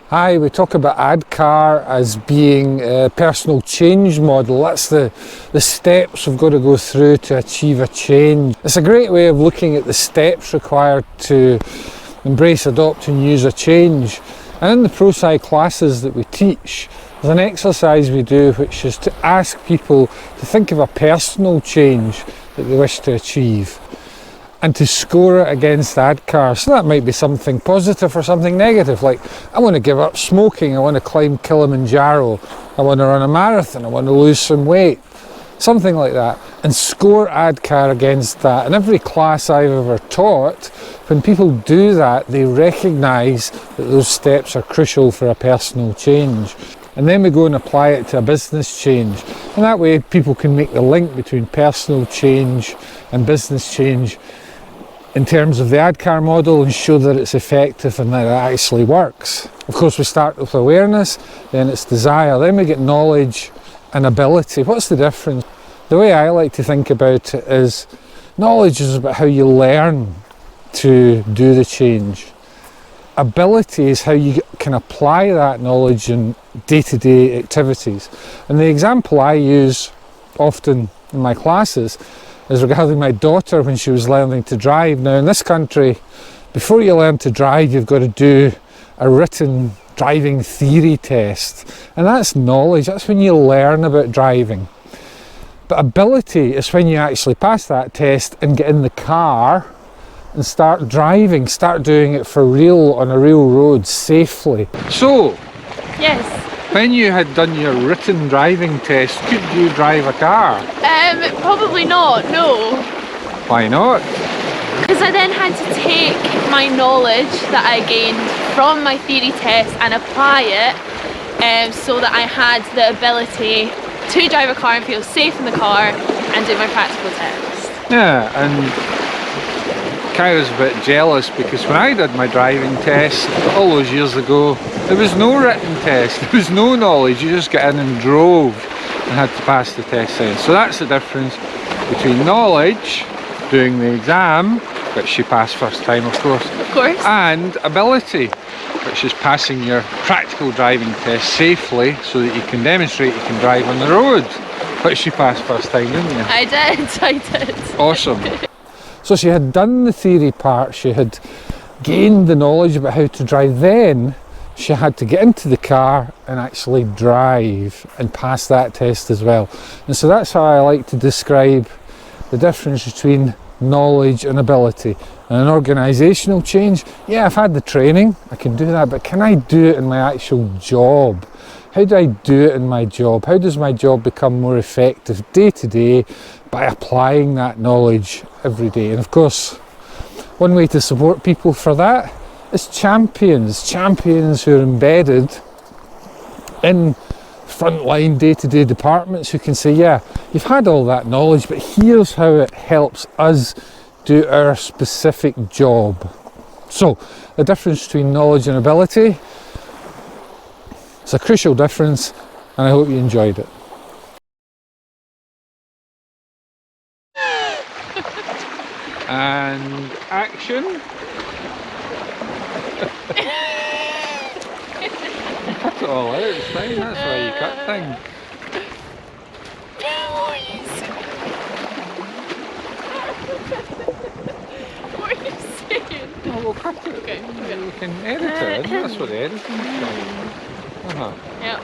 Hi, we talk about ADKAR as being a personal change model. That's the steps we've got to go through to achieve a change. It's a great way of looking at the steps required to embrace, adopt and use a change. And in the Prosci classes that we teach, there's an exercise we do which is to ask people to think of a personal change that they wish to achieve and to score it against ADKAR. So that might be something positive or something negative, like I want to give up smoking, I want to climb Kilimanjaro, I want to run a marathon, I want to lose some weight, something like that, and score ADKAR against that. In every class I've ever taught, when people do that, they recognise that those steps are crucial for a personal change. And then we go and apply it to a business change. And that way people can make the link between personal change and business change in terms of the ADKAR model and show that it's effective and that it actually works. Of course, we start with awareness, then it's desire, then we get knowledge and ability. What's the difference? The way I like to think about it is knowledge is about how you learn to do the change. Ability is how you can apply that knowledge in day-to-day activities. And the example I use often in my classes is regarding my daughter when she was learning to drive. Now in this country, before you learn to drive, you've got to do a written driving theory test. And that's knowledge, that's when you learn about driving. But ability is when you actually pass that test and get in the car and start driving, start doing it for real on a real road safely. So, yes. When you had done your written driving test, could you drive a car? Probably not, no. Why not? Because I then had to take my knowledge that I gained from my theory test and apply it so that I had the ability to drive a car and feel safe in the car and do my practical test. Yeah, and Kyra's a bit jealous because when I did my driving test all those years ago, there was no written test, there was no knowledge, you just got in and drove and had to pass the test then. So that's the difference between knowledge, doing the exam, which she passed first time of course, and ability, which is passing your practical driving test safely so that you can demonstrate you can drive on the road, which she passed first time, didn't you? I did. Awesome. So she had done the theory part, she had gained the knowledge about how to drive, then she had to get into the car and actually drive and pass that test as well. And so that's how I like to describe the difference between knowledge and ability. And an organisational change, yeah, I've had the training, I can do that, but can I do it in my actual job? How do I do it in my job? How does my job become more effective day to day by applying that knowledge every day? And of course, one way to support people for that is champions who are embedded in frontline day-to-day departments who can say, yeah, you've had all that knowledge, but here's how it helps us do our specific job. So the difference between knowledge and ability, it's a crucial difference, and I hope you enjoyed it. And action. Cut it all out, it's fine, that's why you cut things. What are you saying? Oh, we'll cut it. Okay. We can edit it, isn't that's what the editing is for. Yeah.